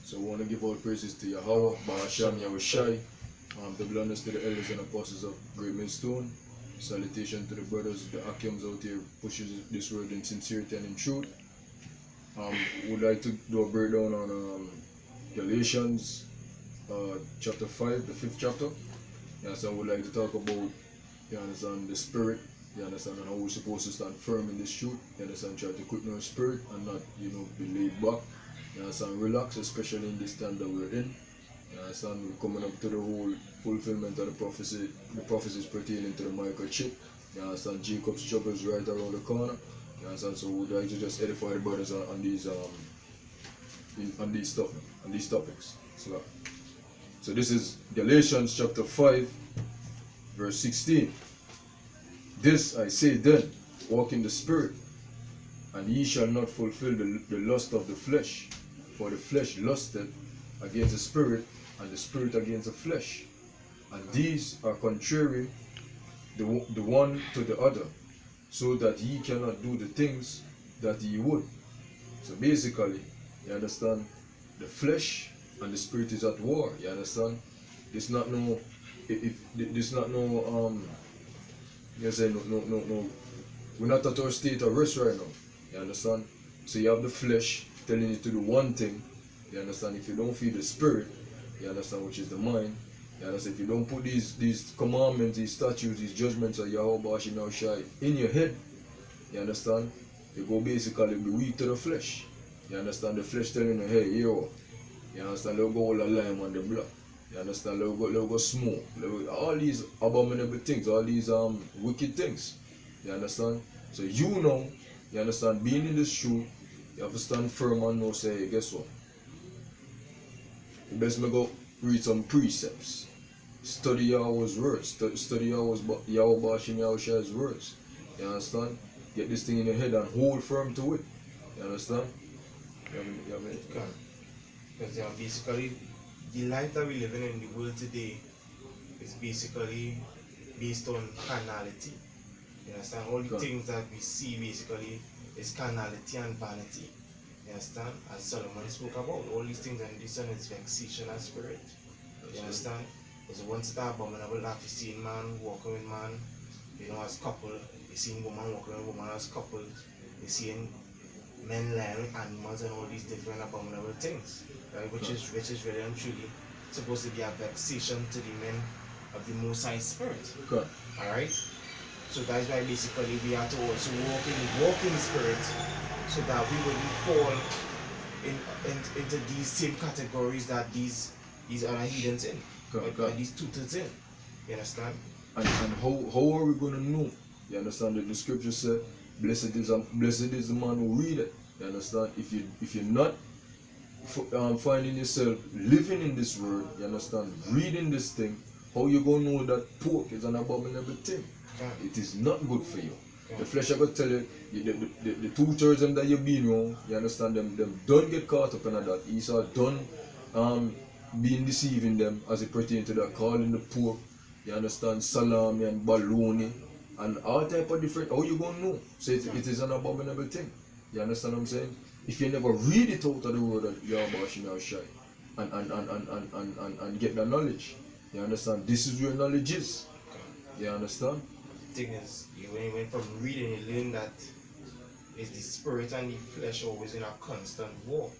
So we want to give all praises to YAHAWAH, BAHA, SHAM, YAHAWASHI. Double honors to the elders and apostles of Great Millstone. Salutation to the brothers, the Akims out here pushes this word in sincerity and in truth. Would like to do a breakdown on Galatians chapter 5, the 5th chapter. Yeah, so I would like to talk about, you understand, the spirit, you understand, and how we're supposed to stand firm in this truth, you understand, try to quicken our spirit and not, be laid back, you understand, relax, especially in this time that we're in. You understand, we're coming up to the whole fulfillment of the prophecies pertaining to the microchip. You understand, Jacob's trouble is right around the corner. You understand, so we'd like to just edify the brothers on these topics. So this is Galatians chapter 5, verse 16. This I say then, walk in the spirit, and ye shall not fulfill the lust of the flesh. For the flesh lusteth against the spirit, and the spirit against the flesh. And these are contrary the one to the other, so that ye cannot do the things that ye would. So basically, you understand, the flesh and the spirit is at war. You understand? It's not no, you say no. We're not at our state of rest right now. You understand? So you have the flesh telling you to do one thing. You understand? If you don't feed the spirit, you understand, which is the mind. You understand? If you don't put these commandments, these statutes, these judgments of YAHWASHI in your head, you understand? You go basically be weak to the flesh. You understand? The flesh telling you, hey, yo, you understand? Let go all the lime on the block. You understand? Let go smoke. All these abominable things, all these wicked things. You understand? So you understand, being in this truth, you have to stand firm and know, say, hey, guess what? You best me go read some precepts. Study Yahweh's words. Study YAHWASHI's words. You understand? Get this thing in your head and hold firm to it. You understand? Because basically, the life that we live in the world today is basically based on carnality. You understand? All the things that we see basically is carnality and vanity. You understand? As Solomon spoke about, all these things, and this one is vexation and spirit. You understand? Because once it's abominable that you see man walking with man, as couple, you see woman walking with woman as couple, you see men lying with animals and all these different abominable things, right? Which is really and truly supposed to be a vexation to the men of the Most High Spirit. Alright? So that's why basically we have to also walk in the spirit, so that we wouldn't fall into these same categories that these other heathens in, these tutors in. You understand? And how are we going to know? You understand that the scripture said, blessed is the man who read it. You understand? If you're not finding yourself living in this word, you understand, reading this thing, how you going to know that pork is an abominable thing? It is not good for you. The flesh, I got to tell you, the 2/3 them that you've been wrong, you understand, them don't get caught up in that. Esau done being deceiving them as it pertains to that, calling the pork, you understand, salami and baloney and all type of different. How you gonna know? So it is an abominable thing. You understand what I'm saying? If you never read it out of the word of YAHWASHI and get the knowledge, you understand, this is where knowledge is. You understand? The thing is, when you went from reading, you learn that it's the spirit and the flesh always in a constant war.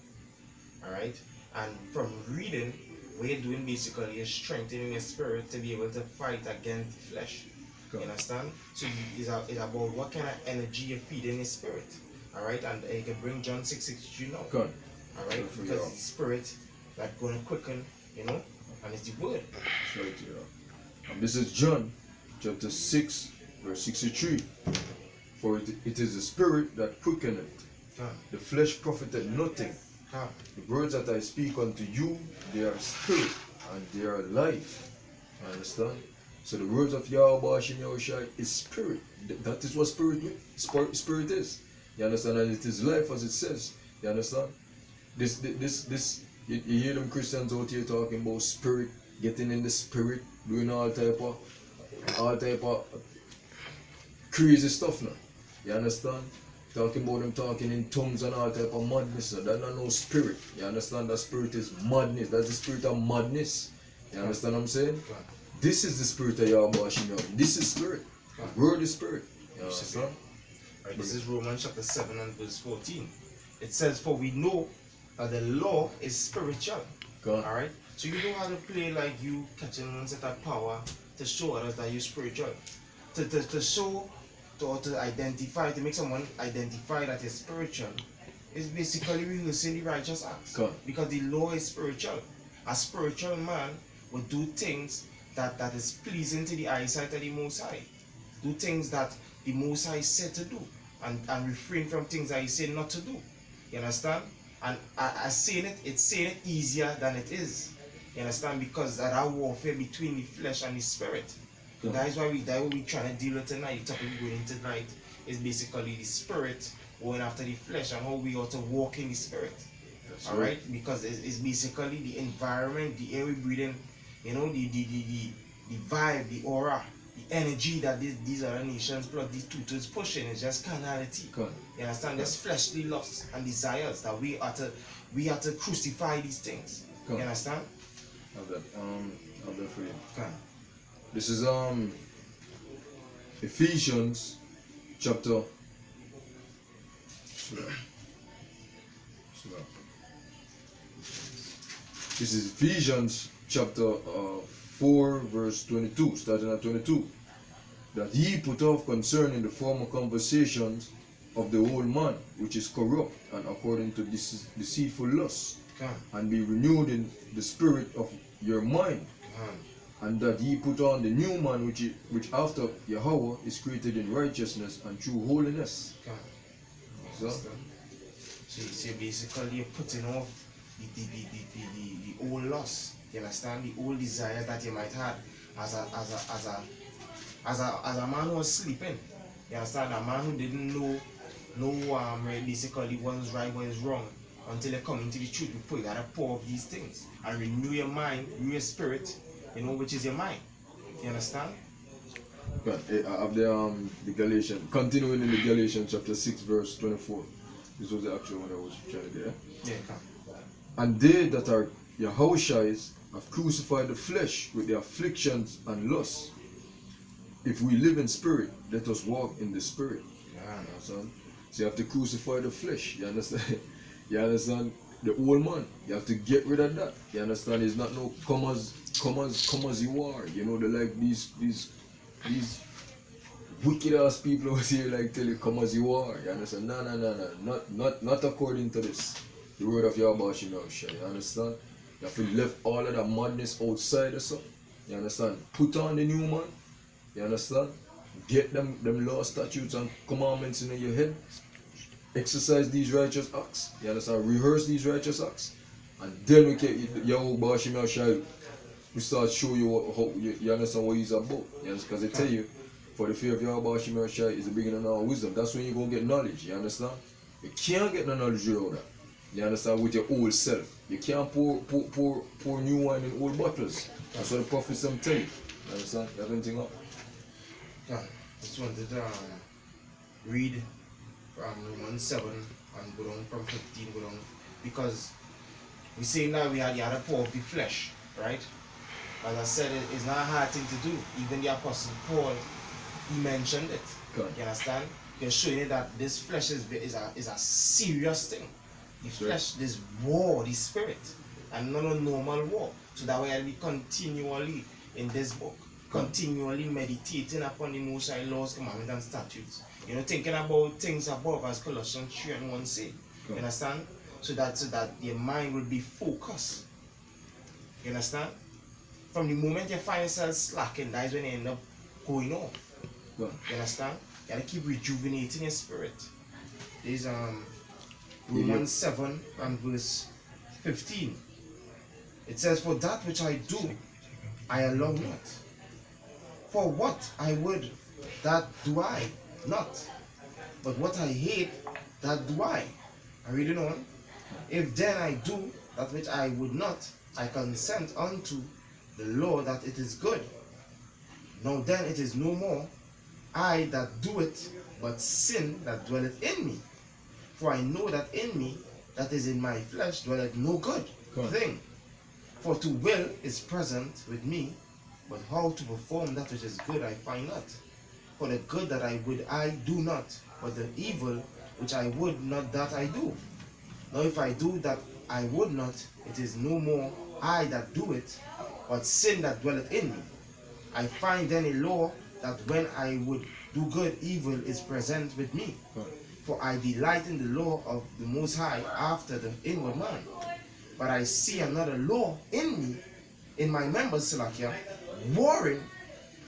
Alright? And from reading, what you're doing basically is strengthening your spirit to be able to fight against the flesh. You understand? So it's about what kind of energy you feed in your spirit. Alright? And you can bring John 6:63 now. Alright? Because it's the spirit that's going to quicken, and it's the word. That's right, yeah. And this is John chapter 6, verse 63. For it is the spirit that quickeneth, the flesh profiteth nothing. The words that I speak unto you, they are spirit and they are life. You understand? So the words of YAHWASHI is spirit. That is what spirit is. You understand? And it is life, as it says. You understand? You hear them Christians out here talking about spirit, getting in the spirit, doing all type of crazy stuff now. You understand? Talking about them talking in tongues and all type of madness. So that's not no spirit. You understand? That spirit is madness. That's the spirit of madness. You understand what I'm saying? This is the spirit of YAHAWASHI. This is spirit. The word is spirit. You understand? Right, this is Romans chapter 7 and verse 14. It says, for we know that the law is spiritual. Alright? So you know how to play like you catching one set of power to show others that you're spiritual. To show or to identify, to make someone identify that you're spiritual is basically rehearsing the righteous acts. Because the law is spiritual. A spiritual man will do things that is pleasing to the eyesight of the Most High. Do things that the Most High said to do, and refrain from things that He said not to do. You understand? And it's saying it easier than it is. You understand? Because that our warfare between the flesh and the spirit. So that's what we're trying to deal with tonight. The topic we're going into tonight is basically the spirit going after the flesh and how we ought to walk in the spirit. Alright? Because it's basically the environment, the air we breathe in, you know, the vibe, the aura, the energy that these other nations plus these tutors pushing is just carnality. You understand? Just fleshly lusts and desires that we are to crucify these things. You understand? Have that for you. This is Ephesians chapter. This is Ephesians chapter 4 verse 22, starting at 22. That ye put off concerning the former conversations of the old man, which is corrupt and according to this deceitful lusts, and be renewed in the spirit of your mind, and that ye put on the new man, which after YAHAWAH is created in righteousness and true holiness. So basically you're putting off the old lusts. You understand? The old desires that you might have as a man who was sleeping. You understand? A man who didn't know basically what was right, what is wrong, until you come into the truth. You gotta pour off these things and renew your mind, renew your spirit, you know, which is your mind. You understand? But of the Galatians, continuing in the Galatians chapter 6 verse 24. This was the actual one I was trying to get. Yeah, and they that are YAHAWASHIs have crucified the flesh with the afflictions and lusts. If we live in spirit, let us walk in the spirit. So you have to crucify the flesh. You understand? You understand? The old man. You have to get rid of that. You understand? It's not no come as you are. You know, they like these wicked ass people over here like tell you come as you are. You understand? No. Not according to this. The word of YAHAWASHI now, you understand? You have to leave all of that madness outside or something. You understand? Put on the new man. You understand? Get them law, statutes and commandments in your head. Exercise these righteous acts. You understand? Rehearse these righteous acts. And then we can YAHAWASHI, we start show you how you understand what he's about. You understand? Because I tell you, for the fear of YAHAWASHI is the beginning of our wisdom. That's when you go get knowledge. You understand? You can't get no knowledge without that. You understand? With your old self. You can't pour new wine in old bottles. That's what the prophets tell you. You understand? You have anything up? Yeah, I just wanted to read from Romans 7 and go down from 15, go down, because we say now we had the other part of the flesh, right? As I said, it's not a hard thing to do. Even the Apostle Paul, he mentioned it. God. You understand? He's showing you that this flesh is a serious thing. The flesh, this war, the spirit, and not a normal war. So that way I'll be continually in this book, continually meditating upon the Most High laws, commandments, and statutes. You know, thinking about things above, as Colossians 3 and 1 say. You understand? So that your mind will be focused. You understand? From the moment you find yourself slacking, that is when you end up going off. You understand? You gotta keep rejuvenating your spirit. There's Romans 7 and verse 15. It says, for that which I do, I allow not. For what I would, that do I not. But what I hate, that do I. I read it on. If then I do that which I would not, I consent unto the law that it is good. Now then it is no more I that do it, but sin that dwelleth in me. For I know that in me, that is in my flesh, dwelleth no good thing. For to will is present with me, but how to perform that which is good I find not. For the good that I would I do not, but the evil which I would not that I do. Now if I do that I would not, it is no more I that do it, but sin that dwelleth in me. I find then a law that when I would do good, evil is present with me. For I delight in the law of the Most High after the inward man. But I see another law in me, in my members, Salakia, warring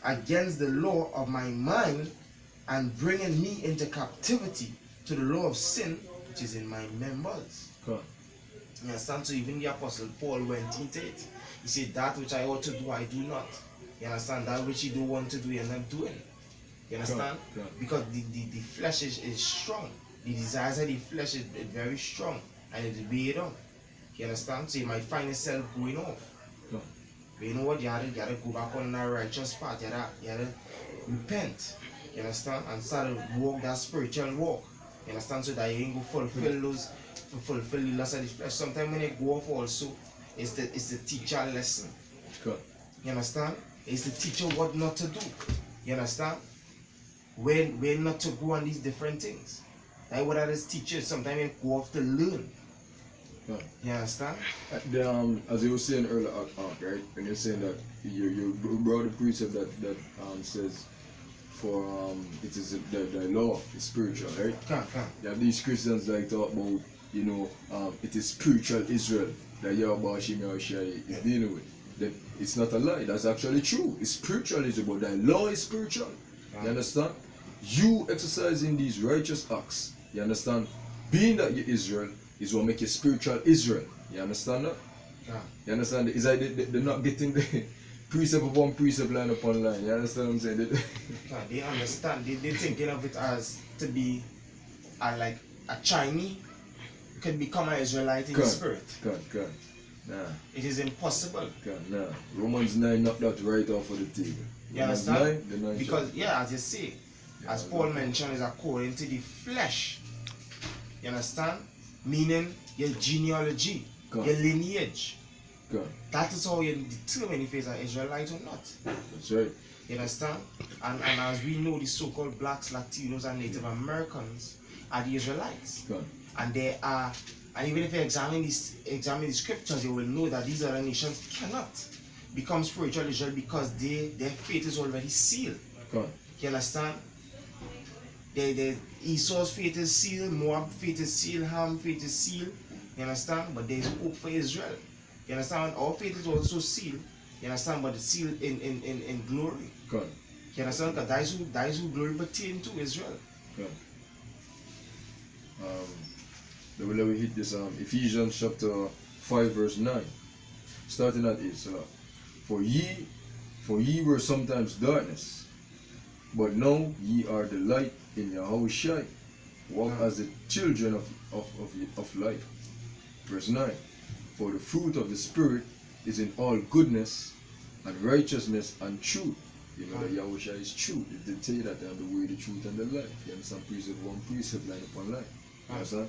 against the law of my mind and bringing me into captivity to the law of sin which is in my members. God. You understand? So even the Apostle Paul went into it. He said, that which I ought to do, I do not. You understand? That which you don't want to do, you're not doing. You understand? God. Because the flesh is strong. The desires of the flesh is very strong. And it's weighed on. You understand? So you might find yourself going off. God. But you know what? You gotta go back on that righteous path. You gotta repent. You understand? And start to walk that spiritual walk. You understand? So that you ain't go fulfill the lust of the flesh. Sometimes when you go off also, it's the teacher lesson. God. You understand? It's the teacher what not to do. You understand? When not to go on these different things. That's what others teachers sometimes you go off to learn. Yeah. You understand? As you were saying earlier, right? When you're saying that you brought the precept that says for it is the law is spiritual, right? You have these Christians like talk about, you know, it is spiritual Israel that YAHAWASHI is dealing with. That it's not a lie, that's actually true. It's spiritual Israel, but the law is spiritual. You understand? You exercising these righteous acts, you understand? Being that you're Israel is what make you spiritual Israel. You understand that? Yeah. You understand? It's like they're not getting the precept upon precept, line upon line. You understand what I'm saying? Yeah, they understand. They're thinking of it as to be like a Chinese could become an Israelite in the spirit. God. Nah. It is impossible. God, nah. Romans 9 knocked that right off of the table. You understand? 9, because, yeah, as you see, as Paul mentioned, is according to the flesh. You understand? Meaning your genealogy, your lineage. God. That is how you determine if it's an Israelite or not. That's right. You understand? And as we know, the so-called blacks, Latinos, and Native Americans are the Israelites. God. And they are, and even if you examine the scriptures, you will know that these other nations cannot become spiritual Israel because their faith is already sealed. God. You understand? Esau's faith is sealed, Moab faith is sealed, Ham faith is sealed. You understand? But there is hope for Israel. You understand? Our faith is also sealed. You understand? But it's sealed in glory. God. You understand? Because those who glory pertain to Israel. God. Let me hit this Ephesians chapter 5 verse 9. Starting at 8. So, for ye were sometimes darkness, but now ye are the light in YAHAWASHI. Walk as the children of light. Verse 9. For the fruit of the Spirit is in all goodness and righteousness and truth. You know that YAHAWASHI is truth. It did tell you that I am the way, the truth, and the life. You understand? Precept one precept, line upon line. You understand?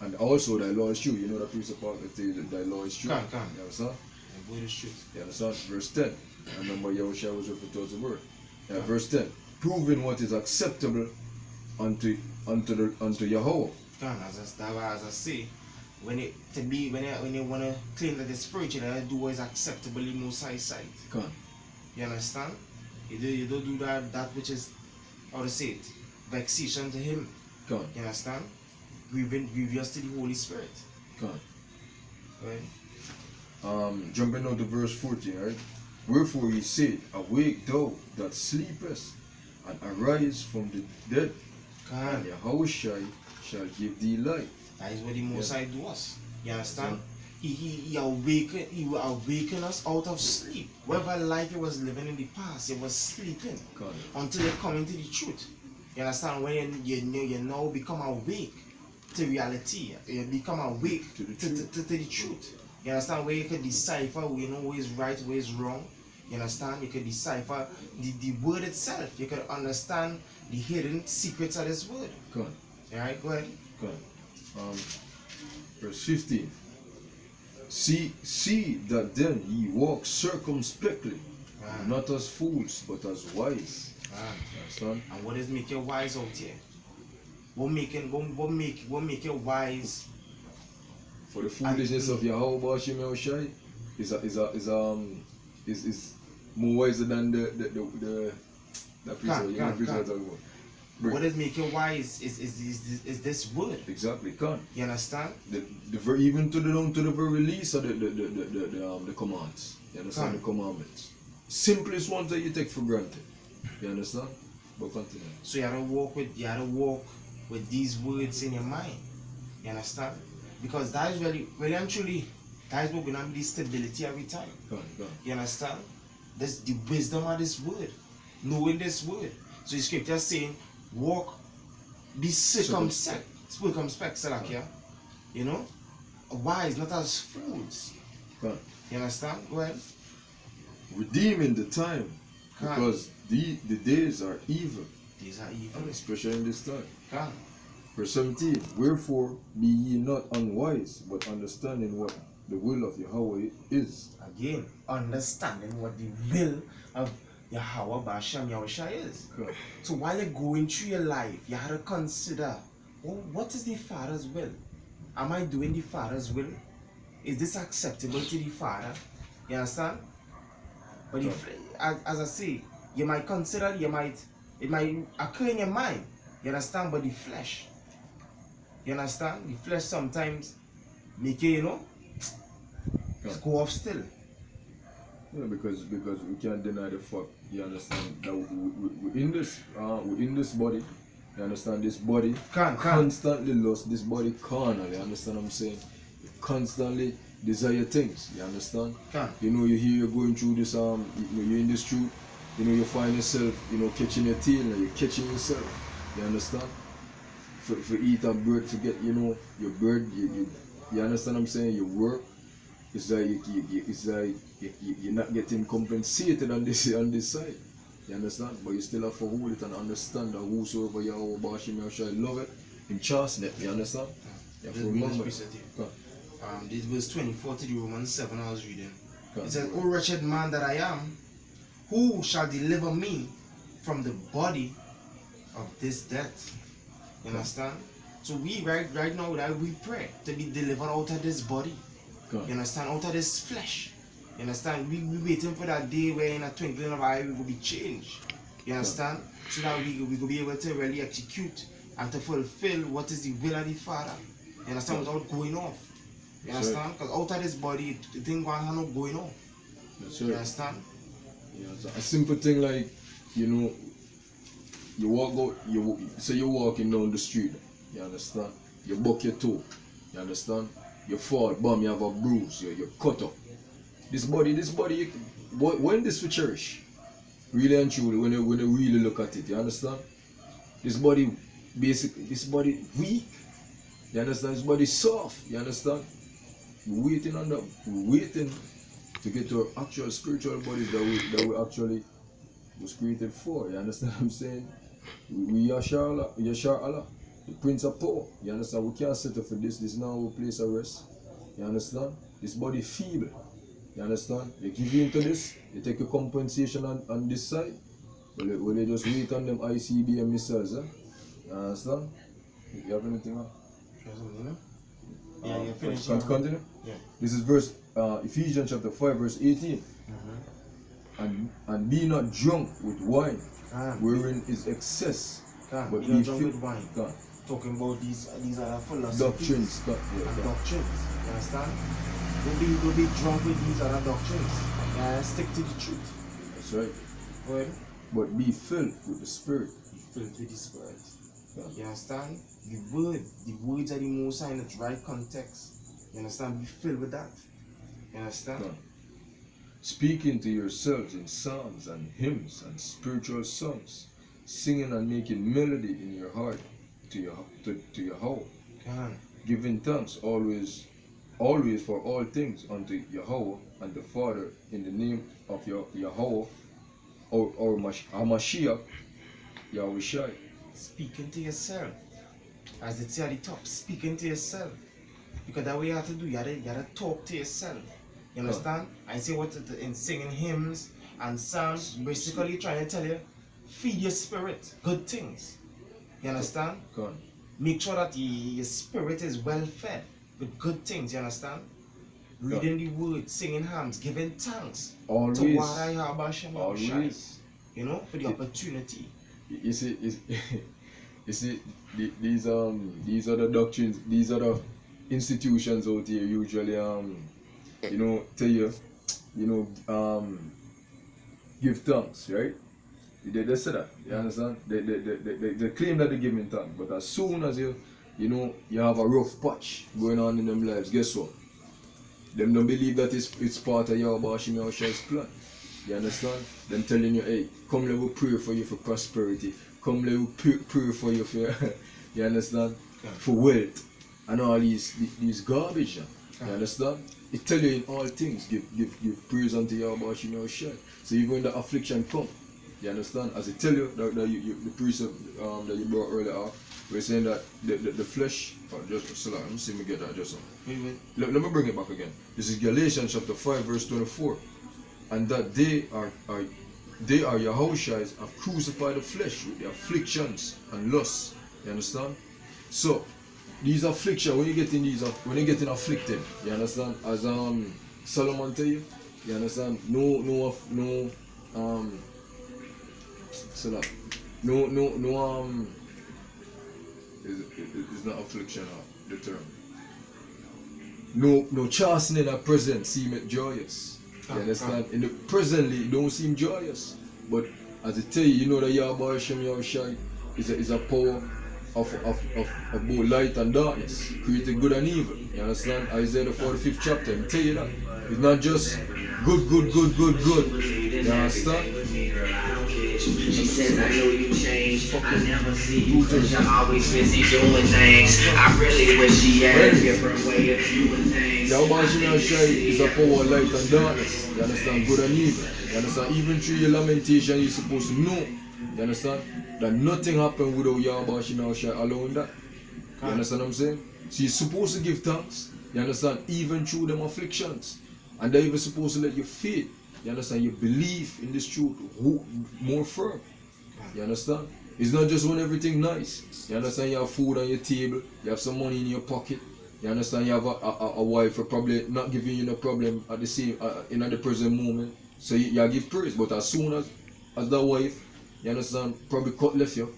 And also thy law is true. You know that precept part that tells you that thy law is true. You understand? The word is truth. You understand? Verse 10. I remember YAHAWASHI was referred to as the word. Verse 10. Proving what is acceptable unto Yahweh. As I say, when you want to claim that it's spiritual, you do what is acceptable in Most High sight. You understand? You don't do that which is, how to say it, vexation to Him. You understand? Grievous to the Holy Spirit. Right? Jumping on to verse 14, right? Wherefore he said, awake thou that sleepest, and arise from the dead, and YAHAWASHI shall give thee light. That is what the Most High do us. You understand? He will awaken us out of sleep. Whatever life he was living in the past, he was sleeping until you come into the truth. You understand? When you now become awake to reality, you become awake to the truth. You understand? Where you can decipher, you know what is right, what is wrong. You understand? You can decipher the word itself. You can understand the hidden secrets of this word. Go on. Alright, go ahead. Go on. Verse 15. See that then ye walk circumspectly, not as fools, but as wise. Understand? And what is make you wise out here? What make you wise? For the foolishness of YAHAWASHI is more wiser than the priest. What is make you wise is this word. Exactly, can. You understand? Even to the very least of the commands. You understand? The commandments. Simplest ones that you take for granted. You understand? But continue. So you have to walk with these words in your mind. You understand? Because that is really and truly, that is what we're gonna be stability every time. Go on. You understand? That's the wisdom of this word. Knowing this word. So the scripture is saying, walk, be circumspect, yeah? You know? Wise, not as fools. Go on. You understand? Go ahead. Redeeming the time, because the days are evil. These are evil. Especially in this time. Come. Verse 17. Wherefore be ye not unwise, but understanding what the will of Yahweh is. Again, understanding what the will of Yahawah, BAHA, SHAM, YAHAWASHI is. Okay. So while you're going through your life, you have to consider, well, what is the Father's will? Am I doing the Father's will? Is this acceptable to the Father? You understand? But if, as I say, you might consider, it might occur in your mind. You understand? But the flesh, you understand? The flesh sometimes make you, just go off still. Yeah, because we can't deny the fact. You understand that we in this body. You understand, this body constantly lost. This body carnal. You understand what I'm saying? You constantly desire things. You understand? You know, you hear you're going through this. You're in this truth. You know, you find yourself, catching your tail, and you're catching yourself. You understand? For eat a bird, forget, your bird. You understand what I'm saying? Your work. It's like you're not getting compensated on this side. You understand? But you still have to hold it and understand that whosoever Yahweh BAHA shall love it in chastening. You understand? You have to remember. This verse 24 to the Romans 7 I was reading. It says, O wretched man that I am, who shall deliver me from the body of this death? You understand? So we right now we pray to be delivered out of this body. You understand? Out of this flesh. You understand? We waiting for that day where in a twinkling of an eye we will be changed. You understand? So that we will be able to really execute and to fulfill what is the will of the Father. You understand? Without going off. You understand? Because out of this body, the thing going on not going off. That's right. You understand? Yeah, so a simple thing like, you walk out, say you're walking down the street. You understand? You buck your toe. You understand? You fall, bam, you have a bruise, you're cut up. This body, when this we cherish, really and truly, when you really look at it, you understand? This body, basically, this body weak, you understand? This body soft, you understand? We're waiting to get to our actual spiritual bodies that we actually was created for, you understand what I'm saying? We Yashar Allah. The Prince of Power, you understand? We can't settle for this. This is now our place of rest. You understand? This body feeble. You understand? You give in to this, you take a compensation on this side. Will they just wait on them ICBM missiles? You understand? You have anything else? Yeah, you finish. Continue? Yeah. This is verse Ephesians chapter 5, verse 18. And be not drunk with wine, wherein is excess. But be not drunk with wine. Talking about these other philosophies doctrines. And doctrines. You understand? Don't be drunk with these other doctrines. Stick to the truth. That's right. Go ahead. But be filled with the Spirit. Be filled with the Spirit. You understand? The words are the most in its right context. You understand? Be filled with that. You understand? Speaking to yourselves in psalms and hymns and spiritual songs, singing and making melody in your heart to Yahweh, giving thanks always always for all things unto Yahweh and the Father in the name of Yahweh or Mashiach, YAHAWASHI. Speaking to yourself. As it said at the top, speaking to yourself. Because that way you have to do, you gotta talk to yourself. You understand? I say what in singing hymns and psalms, basically trying to tell you, feed your spirit good things. You understand? Good. Make sure that your spirit is well fed with good things, you understand? Reading the word, singing hymns, giving thanks Always. to YAHAWAH, Always. you know, for the opportunity. You see, you see, these are the doctrines, these are the institutions out here usually you know, tell you, you know, give thanks, right? They say that, you understand? They claim that they're giving thanks, but as soon as you know, you have a rough patch going on in them lives, guess what? Them don't believe that it's part of YAHAWASHI's plan. You understand? Them telling you, hey, come let me pray for you for prosperity. Come let me pray for you for, you understand? For wealth. And all these garbage. You understand? It tell you in all things, give praise unto YAHAWASHI. So even when the affliction come, you understand? As I tell you, the precept that you brought earlier, we're saying that the flesh, let me see me get that just now. Let me bring it back again. This is Galatians chapter 5 verse 24. And that they are Yahawashi have crucified the flesh with the afflictions and lusts. You understand? So these afflictions, when you getting afflicted, you understand? As Solomon tell you, you understand? It's not affliction the term. No chastening at present seemeth joyous. You understand? In the presently it don't seem joyous. But as I tell you, you know that YAHAWASHI is a power of both light and darkness, created good and evil. You understand? Isaiah the 45th chapter, I tell you that. It's not just good. You understand? She says, I know you changed. I never see you because you're always busy doing things. I really wish she had a different way of doing things. YAHAWASHI is a power of light and darkness. You understand? Good and evil. You understand? Even through your lamentation, you're supposed to know. You understand? That nothing happened without YAHAWASHI allowing that. You understand what I'm saying? So you're supposed to give thanks. You understand? Even through them afflictions. And they're even supposed to let you faith. You understand? You believe in this truth more firm. You understand? It's not just when everything nice. You understand? You have food on your table. You have some money in your pocket. You understand? You have a wife who probably not giving you no problem at the same in the present moment. So you give praise. But as soon as that wife, you understand, probably cut left you.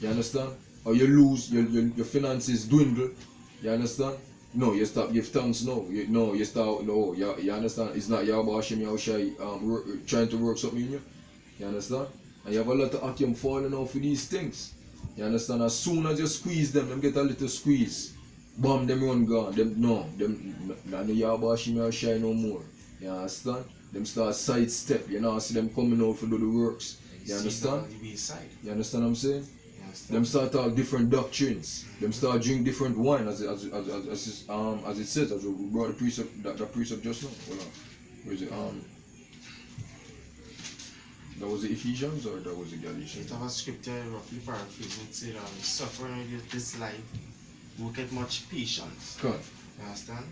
You understand? Or you lose, your finances dwindle. You understand? No, you stop give thanks. You understand? It's not YAHAWASHI trying to work something in you. You understand? And you have a lot of acumen falling out for these things. You understand? As soon as you squeeze them get a little squeeze. Bomb them run gone. No YAHAWASHI no more. You understand? Them start sidestep. You know, see them coming out for do the works. You understand? You understand what I'm saying? Them start talk different doctrines. Them start drink different wine, as it says, as we brought the precept just now. Hold on. Where is it? That was the Ephesians or that was the Galatians? It was a scripture roughly paraphrasing. It said, suffering with this life, will get much patience. Correct. You understand?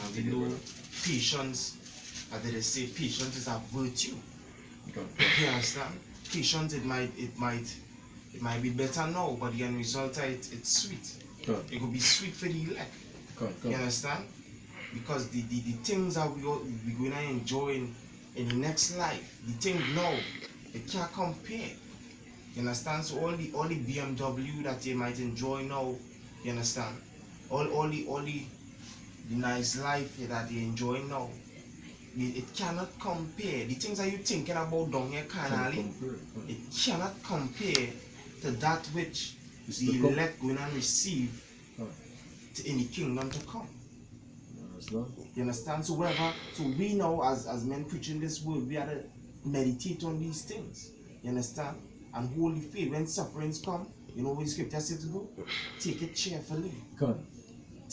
And we know patience, as they say, patience is a virtue. You understand? Patience, it might be better now, but the end result it's sweet. It could be sweet for the elect. You understand? Because the things that we're going to enjoy in the next life, the things now, it can't compare. You understand? So all the BMW that they might enjoy now, you understand? All the nice life that they enjoy now, it cannot compare. The things that you're thinking about down here carnally, it cannot compare to that which the elect going to receive in the kingdom to come. You understand? So we know as men preaching this word, we have to meditate on these things. You understand? And hold the faith. When sufferings come, you know what the scripture says to do? Take it cheerfully.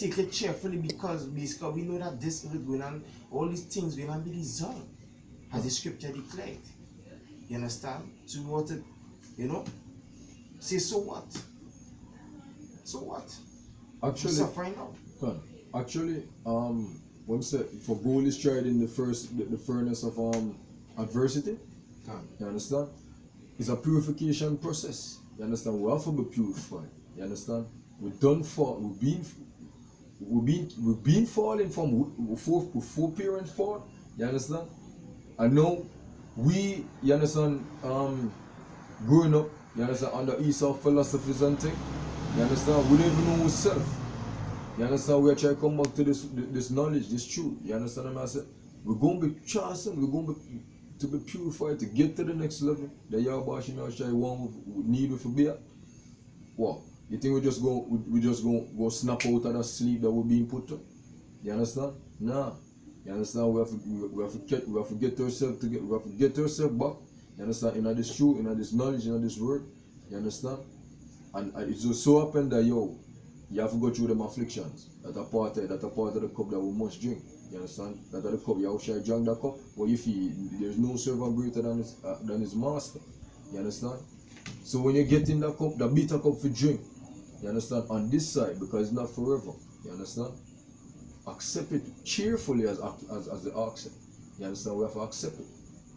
take it cheerfully because basically we know that this is going on, all these things will not be dissolved as the scripture declared. You understand? So we want to, you know, say so what? So what? Actually, suffering now. Actually, when we say for gold is tried in the furnace of adversity, you understand? It's a purification process. You understand? We have to be purified. You understand? We don't fall. We've been falling from before parents fall. You understand? And now you understand, growing up, you understand, under Esau philosophies and things, you understand, we don't even know ourselves. You understand, we are trying to come back to this knowledge, this truth. You understand what I said? We're going to be chastened, we're going to be purified to get to the next level. The YAHAWASHI one need to be at. What? You think we just go snap out of that sleep that we're being put to? You understand? Nah. You understand? We have to get ourselves together. We have to get ourselves back. You understand? In this truth, in this knowledge, in this word. You understand? And it just so happened that you have to go through them afflictions. That are part of the cup that we must drink. You understand? That are the cup. YAHAWASHI drank that cup. What you feel? There's no servant greater than his master. You understand? So when you get in that cup, the bitter cup for drink. You understand? On this side, because it's not forever. You understand? Accept it cheerfully as the oxen. You understand? We have to accept it.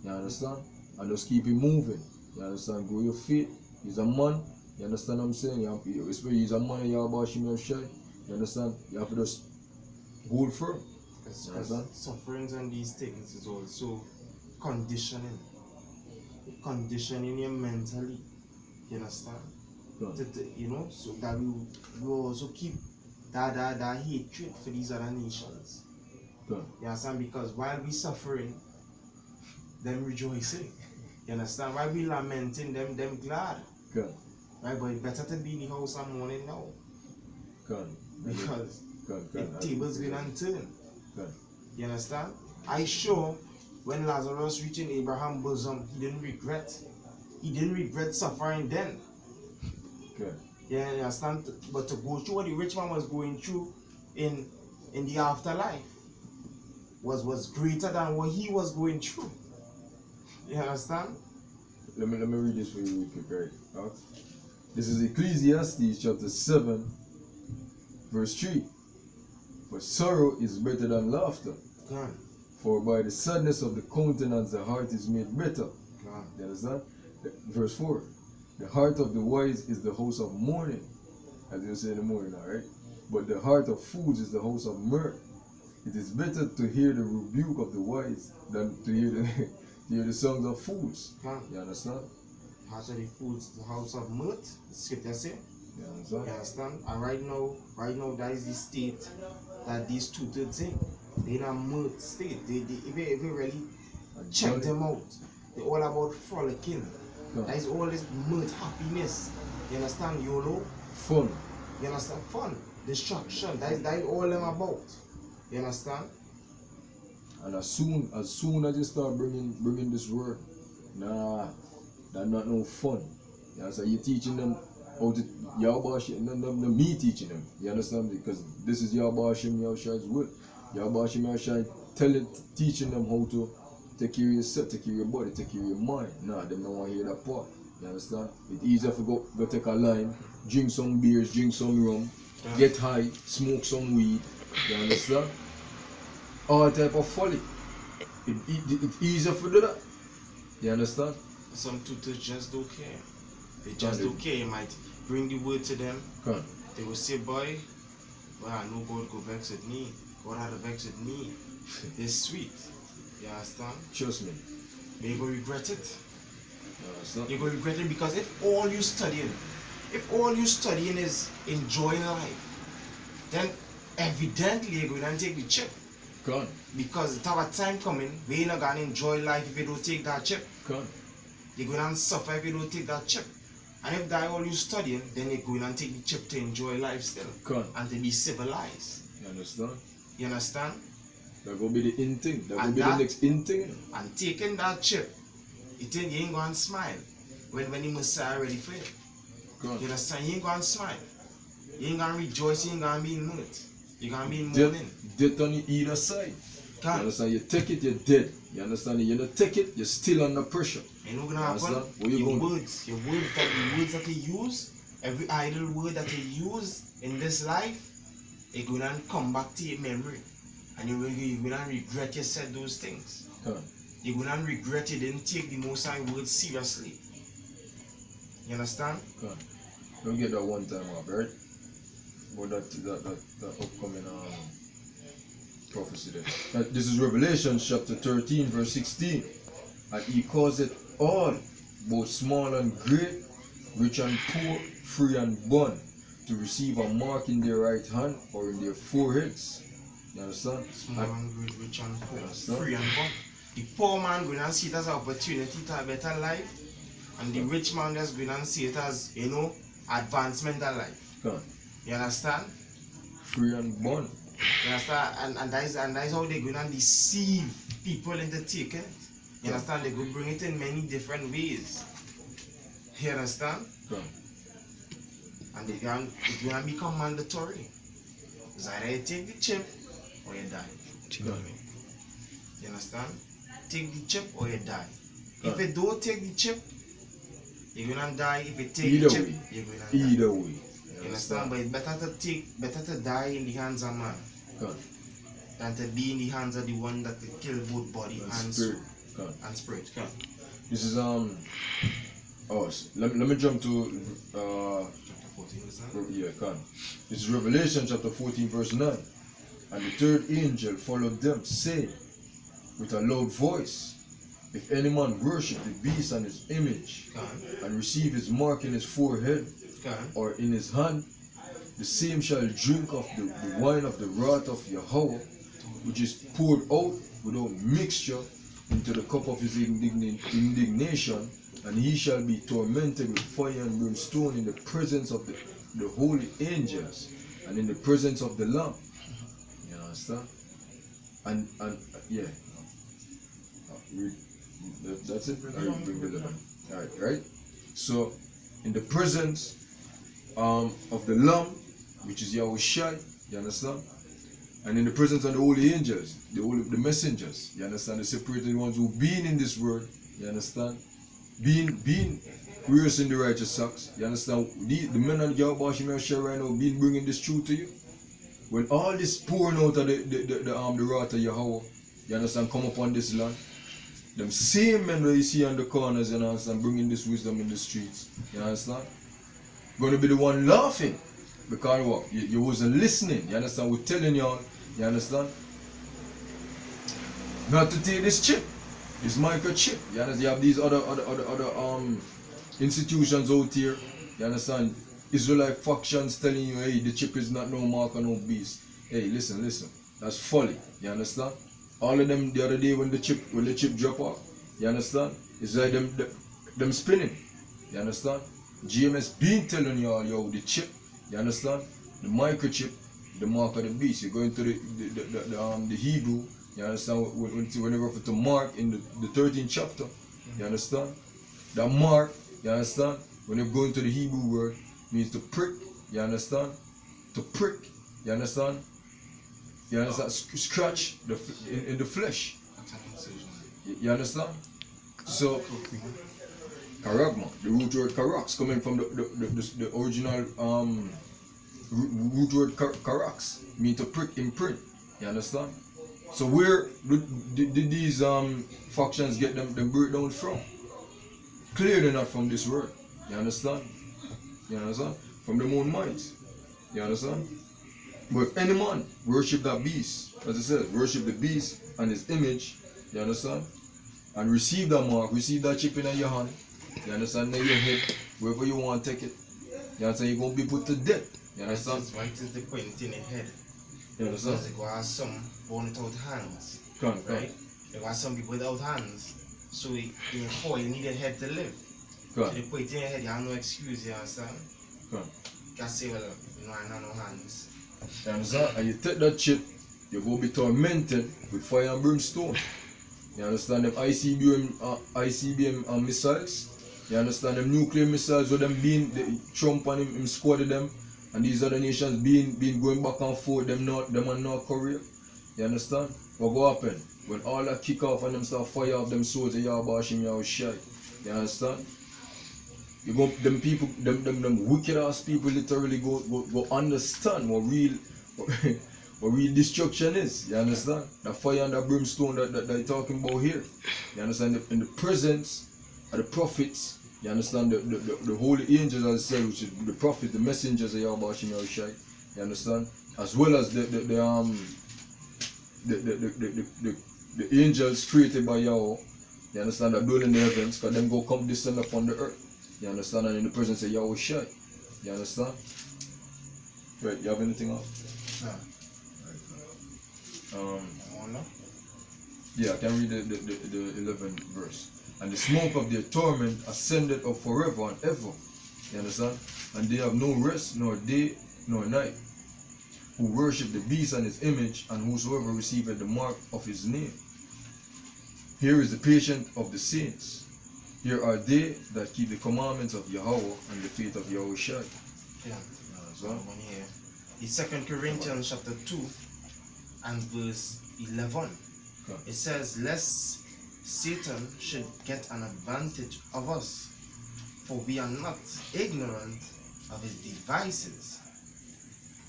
You understand? And just keep it moving. You understand? Grow your faith. He's a man. You understand what I'm saying? He's a man. YAHAWASHI. You understand? You have to just hold firm. Because sufferings and these things is also conditioning. Conditioning you mentally. You understand? You know, so that we also keep that hatred for these other nations. You understand? Because while we suffering, them rejoicing. You understand? While we lamenting, them glad. Right, but it's better to be in the house and mourning now. Because the tables been unturned. You understand? I sure when Lazarus reached in Abraham's bosom, he didn't regret. He didn't regret suffering then. Yeah, you understand? But to go through what the rich man was going through in the afterlife was greater than what he was going through. You understand? Let me read this for you real quick, right? This is Ecclesiastes chapter 7, verse 3. For sorrow is better than laughter. For by the sadness of the countenance the heart is made better. You understand? Verse 4. The heart of the wise is the house of mourning, as you say in the morning, alright? But the heart of fools is the house of mirth. It is better to hear the rebuke of the wise than to hear the songs of fools. You understand? Heart of the fools, the house of mirth, the scripture say. You understand? You understand? And right now, that is the state that these two things in. They're in a mirth state. If you really check them out, they're all about frolicking. That is all this mirth, happiness. You understand? YOLO? Fun. You understand? Fun. Destruction. That is all them about. You understand? And as soon as you start bringing this word, nah, that's not no fun. You understand? You're teaching them how to YAHAWASHI, me teaching them. You understand? Because this is YAHAWASHI's will. YAHAWASHI teaching them how to take care of yourself, take care of your body, take care of your mind. Nah, they don't want to hear that part. You understand? It's easier to go take a line, drink some beers, drink some rum, get high, smoke some weed. You understand? All type of folly. It's easier to do that. You understand? Some tutors just don't care. They just don't care. You might bring the word to them. They will say, boy, well, I know God go vex with me. God had to vex with me. It's sweet. You understand? Trust me. But you're going to regret it. You're going to regret it because if all you studying is enjoying life, then evidently you're going to take the chip. Because it's our time coming, we're not going to enjoy life if you don't take that chip. You're going to suffer if you don't take that chip. And if that's all you're studying, then you're going to take the chip to enjoy life still. And to be civilized. You understand? You understand? That will be the in thing. That will be the next in thing. And taking that chip, you think you ain't going to smile when the Messiah ready for you. You understand? You ain't going to smile. You ain't going to rejoice. You ain't going to be in mood. You can't be in death, mourning. death on either side. You Can't. understand? You take it, you're dead. You understand? You don't take it, you're still under pressure. You know what's gonna You happen? understand? Where you Your going? words, the words that you use, every idle word that you use in this life, it's gonna come back to your memory. And you're gonna regret you said those things. Come on. You're gonna regret you didn't take the Most High words seriously. You understand? Come on. Don't get that one time off, right? But that upcoming prophecy there. This is Revelation chapter 13, verse 16. And he causeth all, both small and great, rich and poor, free and bond, to receive a mark in their right hand or in their foreheads. You understand? Small and great, rich and poor, Understand? free and bond. The poor man gonna see it as an opportunity to have a better life, and the rich man just gonna see it as, you know, advancement of life. Come on. You understand? Free and bond. You understand? And that is how they're gonna deceive people into taking it. You understand? They could bring it in many different ways. You understand? Come on. And it's gonna become mandatory. It's either you take the chip or you die. Come on. You understand? Take the chip or you die. Come If you don't take the chip, you're gonna die. If you take Either the chip, way. you're gonna die. Either way. You understand? But it's better to die in the hands of man Come on. than to be in the hands of the one that can kill both body and spirit. soul Come on. and spirit. Come. This is let me jump to Chapter 14 is that? yeah, come. This is Revelation chapter 14, verse 9. And the third angel followed them, saying with a loud voice, if any man worship the beast and his image, Come. and receive his mark in his forehead Come. or in his hand, the same shall drink of the wine of the wrath of Yahawah, which is poured out without mixture into the cup of his indignation, and he shall be tormented with fire and brimstone in the presence of the holy angels and in the presence of the Lamb. You understand? And yeah, that's it. I bring the Lamb. Right. So in the presence of the Lamb, which is YAHAWASHI, you understand? And in the presence of the holy angels, the messengers, you understand? The separated ones who been in this world, you understand? Being rehearsing the righteous acts, you understand? The men of YAHAWASHI right now been bringing this truth to you. When all this pouring out of the wrath of Yahawah, you understand, come upon this land, them same men that you see on the corners, you understand, bringing this wisdom in the streets, you understand? Going to be the one laughing. Because what? You wasn't listening, you understand? We're telling y'all, you understand? Not to take this chip, this microchip, you understand? You have these other institutions out here, you understand? Israelite factions telling you, hey, the chip is not no mark or no beast. Hey, listen, that's folly, you understand? All of them the other day when the chip drop off, you understand? It's like them spinning, you understand? GMS been telling y'all, yo, the chip, you understand? The microchip, the mark of the beast. You go into the Hebrew, you understand? When they refer to mark in the 13th chapter, you understand? That mark, you understand? When you go into the Hebrew word, means to prick, you understand? To prick, you understand? You understand? Scratch in the flesh. You understand? So, karagma, the root word karax, coming from the original root word karax, mean to prick, imprint. You understand? So where did these factions get them breakdown from? Clearly not from this word. You understand? You understand? From their own minds. You understand? But if any man worship that beast, as it says, worship the beast and his image, you understand? And receive that mark, receive that chip in your hand, you understand? In your head, wherever you want to take it, you understand? You're going to be put to death. You understand? That's why it is the point in your head. You understand? Because there are some born without hands. Right? There are some people without hands. So in your fall, you need a head to live. Come. So they put it in your head, you have no excuse, you understand? Come. You can say, well, you know, I have no hands. You understand? And you take that chip, you're going to be tormented with fire and brimstone. You understand? Them ICBM missiles. You understand? Them nuclear missiles with them being, Trump and him squatted them And these other nations being going back and forth, them and North Korea. You understand? What go happen? When all that kick off and them start fire off them swords, YAHAWASHI, YAHAWASHI. You understand? You go, them people, them wicked ass people literally go understand what real what real destruction is. You understand? The fire and the brimstone that they're talking about here. You understand? In the presence of the prophets, you understand the holy angels, as I said, which is the prophets, the messengers of YAHAWASHI, YAHAWASHI. You understand? As well as the angels created by Yahweh. You understand? That dwell in the heavens, because them go come descend upon the earth. You understand? And in the presence of YAHAWASHI. You understand? Right, you have anything else? No. Yeah, I can read the 11th verse. And the smoke of their torment ascended up forever and ever. You understand? And they have no rest, nor day, nor night, who worship the beast and his image, and whosoever receiveth the mark of his name. Here is the patience of the saints. Here are they that keep the commandments of Yahweh and the faith of YAHAWASHI. Yeah. Here. It's 2 Corinthians chapter 2 and verse 11. Okay. It says, lest Satan should get an advantage of us, for we are not ignorant of his devices.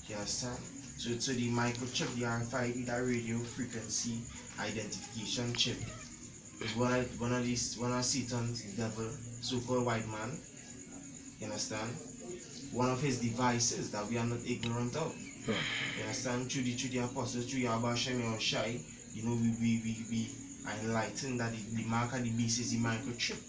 You understand? So the microchip, the RFID, that radio frequency identification chip, is one of Satan's devil, so-called white man. You understand? One of his devices that we are not ignorant of. Okay. You understand? Through the apostles, through YAHAWASHI, YAHAWASHI, you know, we are enlightened that the mark of the beast is the microchip.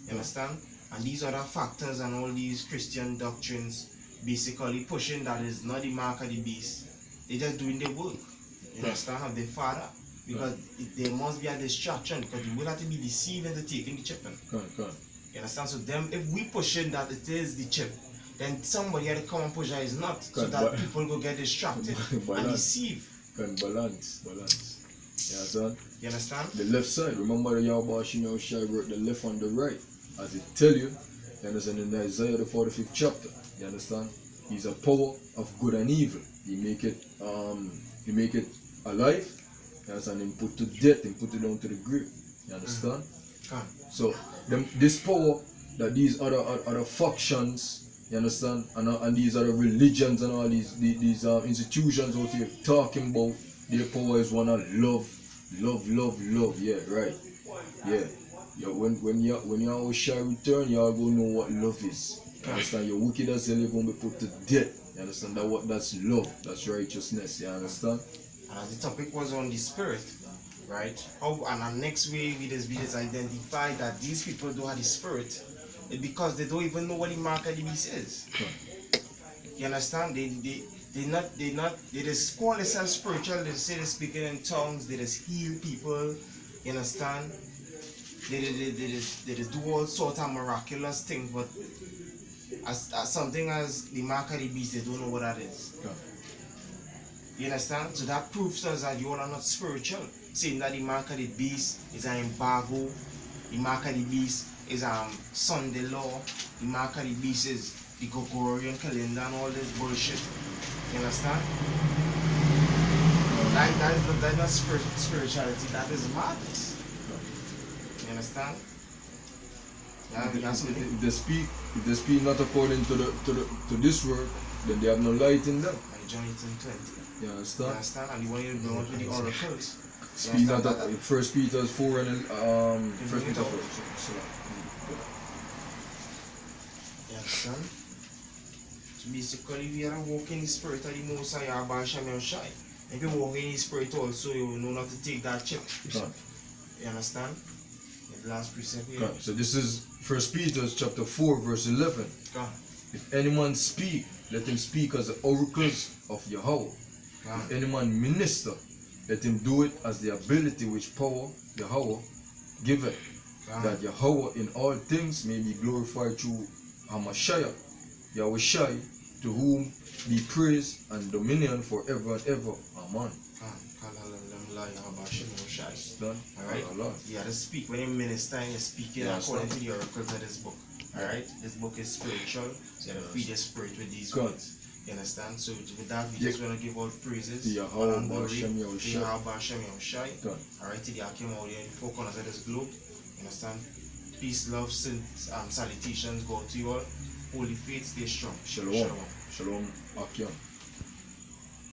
You understand? And these other factors and all these Christian doctrines basically pushing that is not the mark of the beast. They're just doing their work. You understand? Of the Father. Because there must be a distraction, because you will have to be deceived into taking the chip. You understand? So them, if we push in that it is the chip, then somebody had to come and push that it's not, so that people will get distracted and deceive. Balance. You understand? You understand? The left side, remember the YAHAWASHI, YAHAWASHI wrote the left and the right. As it tell you understand, in Isaiah the 45th chapter, you understand? He's a power of good and evil. He make it alive, you understand, and put to death and put it down to the grave. You understand? So this power that these other factions, you understand, and these other religions and all these institutions out here talking about, their power is one of love. Yeah, right. Yeah. When YAHAWASHI return, y'all gonna know what love is. You understand? You're wicked as hell, you're gonna be put to death. You understand? That's love, that's righteousness. You understand? And the topic was on the spirit, right? And our next way we just identify that these people don't have the spirit, it's because they don't even know what the mark of the beast is. You understand? They just call themselves spiritual. They say they're speaking in tongues. They just heal people. You understand? They just do all sorts of miraculous things, but as something as the mark of the beast, they don't know what that is. You understand? So that proves to us that you all are not spiritual. Saying that the mark of the beast is an embargo, the mark of the beast is Sunday law, the mark of the beast is the Gregorian calendar and all this bullshit. You understand? That's not spirituality, that is madness. You understand? If they speak not according to this word, then they have no light in them. Like John 18:20. You understand? You understand? And you want to go with the oracles. Speak not that 1 Peter 4 and 1 Peter 4. You understand? So basically we are walking in the spirit of the Most High, YAHAWASHI. If you walk in the spirit also, you will know not to take that chip. You understand? The last precept here. So this is 1 Peter chapter 4 verse 11. If any man speak, let him speak as the oracles of Yahweh. If any man minister, let him do it as the ability which power Yahweh giveth, that Yahweh in all things may be glorified through Hamashiach, YAHAWASHI, to whom be praise and dominion forever and ever. Amen. Alright? You have to speak. When you minister and you're speaking according to the oracles of this book. Alright? This book is spiritual, so you have to feed the spirit with these words. You understand? So with that, we just want to give all praises. YAHAWAH, SHAM, YAHAWASHI. YAHAWAH, SHAM, YAHAWASHI. Alright, today I came out here in the four corners of this globe. You understand? Peace, love, salutations go to you all. Holy faith, stay strong. Shalom. Shalom. Akyam.